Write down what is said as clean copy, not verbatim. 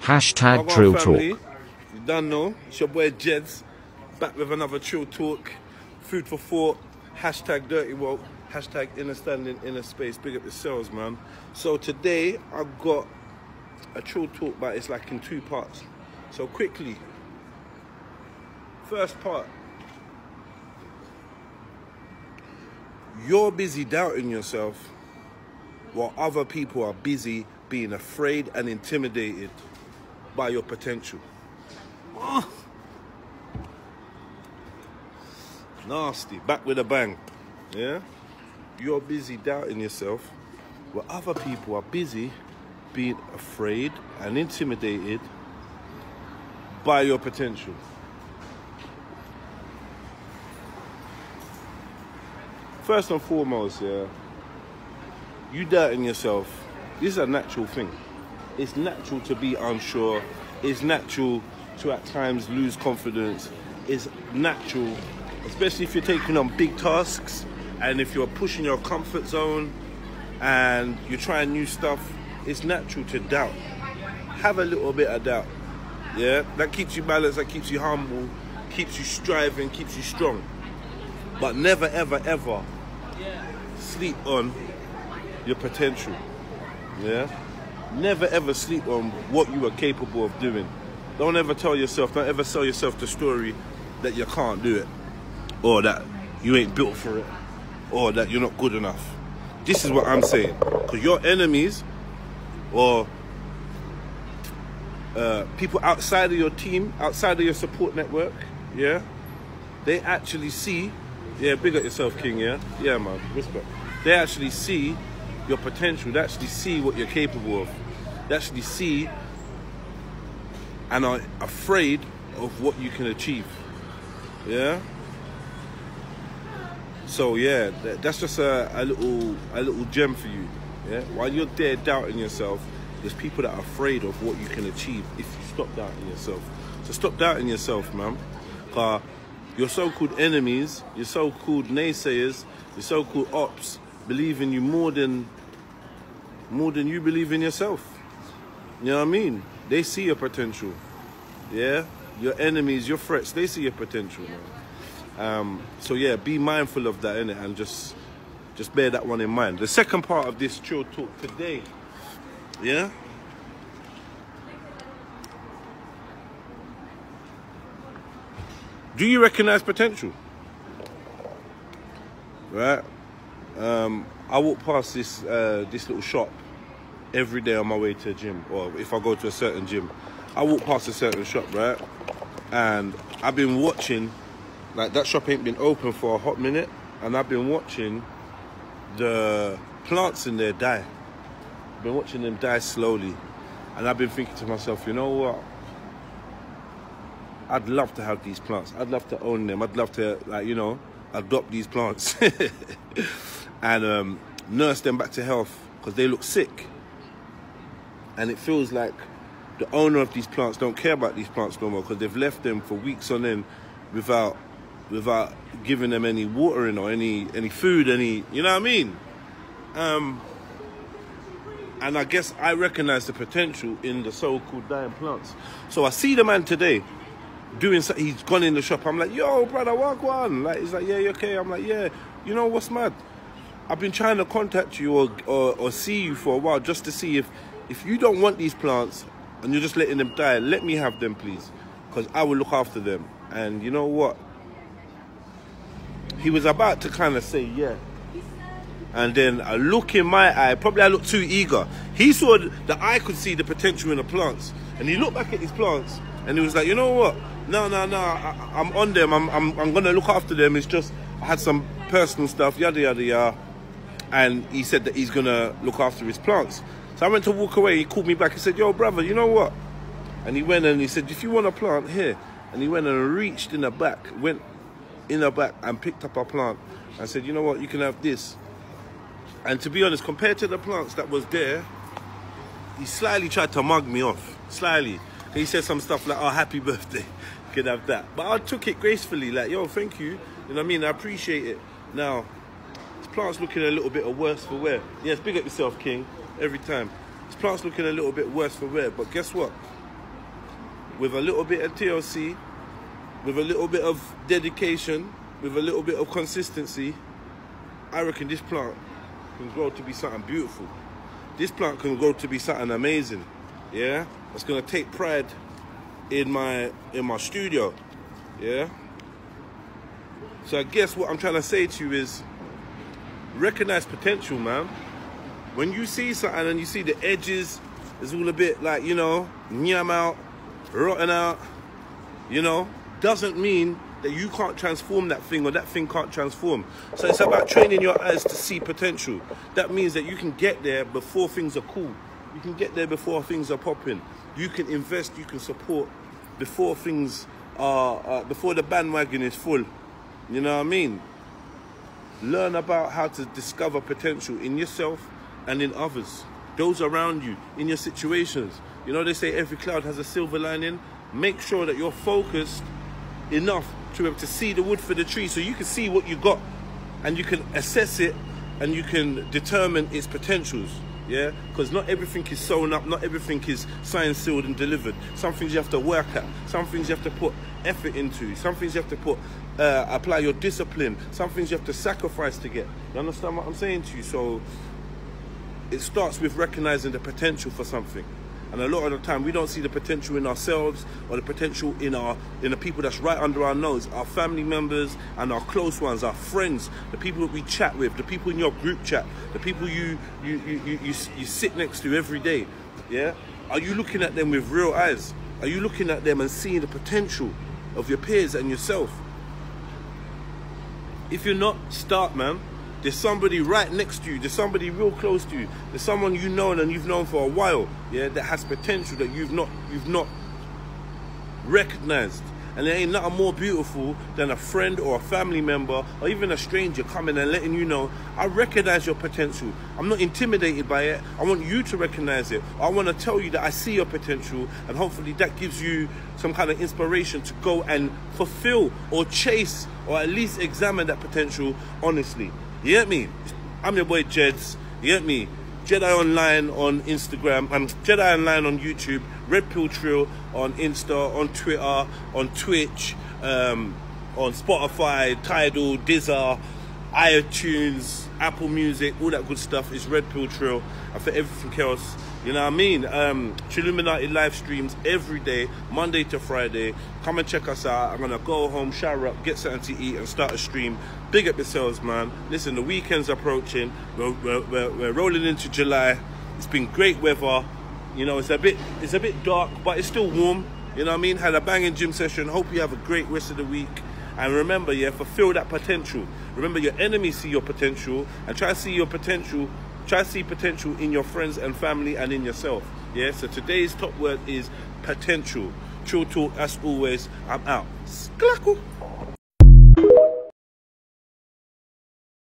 Hashtag Trill Talk. You done know, it's your boy Jeds, back with another Trill Talk. Food for thought, hashtag Dirty Woke, hashtag Inner Standing, Inner Space. Big up yourselves, man. So today, I've got a Trill Talk, but it's like in two parts. So quickly, first part. You're busy doubting yourself while other people are busy being afraid and intimidated by your potential. Oh. Nasty, back with a bang. Yeah? You're busy doubting yourself while other people are busy being afraid and intimidated by your potential. First and foremost, yeah, you doubting yourself, this is a natural thing. It's natural to be unsure. It's natural to at times lose confidence. It's natural, especially if you're taking on big tasks and if you're pushing your comfort zone and you're trying new stuff, it's natural to doubt. Have a little bit of doubt, yeah? That keeps you balanced, that keeps you humble, keeps you striving, keeps you strong. But never, ever, ever sleep on your potential, yeah? Never ever sleep on what you are capable of doing. Don't ever tell yourself, don't ever sell yourself the story that you can't do it, or that you ain't built for it, or that you're not good enough. This is what I'm saying, because your enemies, or people outside of your team, outside of your support network, yeah, they actually see, yeah, big up yourself, King, yeah? Yeah, man, respect. They actually see your potential. They actually see what you're capable of. They actually see and are afraid of what you can achieve. Yeah? So, yeah, that's just a little gem for you. Yeah? While you're there doubting yourself, there's people that are afraid of what you can achieve if you stop doubting yourself. So stop doubting yourself, man. Your so-called enemies, your so-called naysayers, your so-called ops believe in you more than you believe in yourself. You know what I mean? They see your potential. Yeah? Your enemies, your threats, they see your potential, man. So yeah, be mindful of that, innit? And just bear that one in mind. The second part of this Trill Talk today, yeah? Do you recognize potential? Right? I walk past this little shop every day on my way to a gym, or if I go to a certain gym, I walk past a certain shop, right? And I've been watching, like, that shop ain't been open for a hot minute, and I've been watching the plants in there die. I've been watching them die slowly, and I've been thinking to myself, you know what? I'd love to have these plants. I'd love to own them. I'd love to, like, you know, adopt these plants and nurse them back to health, because they look sick. And it feels like the owner of these plants don't care about these plants no more, because they've left them for weeks on end without giving them any watering or any food, you know what I mean? And I guess I recognize the potential in the so-called dying plants. So I see the man today doing so, he's gone in the shop. I'm like, yo, brother, walk on. Like, he's like, yeah, you okay? I'm like, yeah. You know what's mad? I've been trying to contact you or see you for a while, just to see if you don't want these plants and you're just letting them die, let me have them, please, because I will look after them. And you know what? He was about to kind of say yeah. And then a look in my eye, probably I looked too eager. He saw that I could see the potential in the plants. And he looked back at his plants and he was like, you know what? No, I'm on them. I'm going to look after them. It's just, I had some personal stuff, yada, yada, yada. And he said that he's going to look after his plants. So I went to walk away. He called me back. He said, yo, brother, you know what? And he went and he said, if you want a plant, here. And he went and reached in the back, went in the back and picked up a plant. And said, you know what? You can have this. And to be honest, compared to the plants that was there, he slightly tried to mug me off. Slightly. He said some stuff like, oh, happy birthday. You can have that. But I took it gracefully, like, yo, thank you. You know what I mean? I appreciate it. Now, this plant's looking a little bit worse for wear. Yes, big up yourself, King, every time. This plant's looking a little bit worse for wear, but guess what? with a little bit of TLC, with a little bit of dedication, with a little bit of consistency, I reckon this plant can grow to be something beautiful. This plant can grow to be something amazing. Yeah, it's gonna take pride in my studio. Yeah. So I guess what I'm trying to say to you is recognize potential, man. When you see something and you see the edges is all a bit like, you know, nyam out, rotten out, you know, doesn't mean that you can't transform that thing or that thing can't transform. So it's about training your eyes to see potential. That means that you can get there before things are cool. You can get there before things are popping. You can invest, you can support before things are, before the bandwagon is full. You know what I mean? Learn about how to discover potential in yourself and in others, those around you, in your situations. You know, they say every cloud has a silver lining. Make sure that you're focused enough to be able to see the wood for the tree, so you can see what you got and you can assess it and you can determine its potentials. Yeah, because not everything is sewn up, not everything is signed, sealed and delivered. Some things you have to work at, some things you have to put effort into, some things you have to put apply your discipline, some things you have to sacrifice to get. You understand what I'm saying to you? So it starts with recognizing the potential for something. And a lot of the time we don't see the potential in ourselves or the potential in the people that's right under our nose, our family members and our close ones, our friends, the people that we chat with, the people in your group chat, the people you sit next to every day. Yeah? Are you looking at them with real eyes? Are you looking at them and seeing the potential of your peers and yourself? If you're not, start, man. There's somebody right next to you. There's somebody real close to you. There's someone you know and you've known for a while, yeah, that has potential that you've not recognized. And there ain't nothing more beautiful than a friend or a family member or even a stranger coming and letting you know, I recognize your potential. I'm not intimidated by it. I want you to recognize it. I want to tell you that I see your potential, and hopefully that gives you some kind of inspiration to go and fulfill or chase or at least examine that potential honestly. You get me? I'm your boy Jeds. You get me? Jedionline on Instagram, and Jedionline on YouTube, Red Pill Trill on Insta, on Twitter, on Twitch, on Spotify, Tidal, Deezer, iTunes, Apple Music, all that good stuff is Red Pill Trill. And for everything else, you know what I mean? Illuminati live streams every day, Monday to Friday. Come and check us out. I'm gonna go home, shower up, get something to eat, and start a stream. Big up yourselves, man. Listen, the weekend's approaching. We're rolling into July. It's been great weather. You know, it's a bit dark, but it's still warm. You know what I mean? Had a banging gym session. Hope you have a great rest of the week. And remember, yeah, fulfill that potential. Remember, your enemies see your potential, and try to see your potential. Try to see potential in your friends and family and in yourself. Yeah. So today's top word is potential. True talk, as always. I'm out. Sklackle.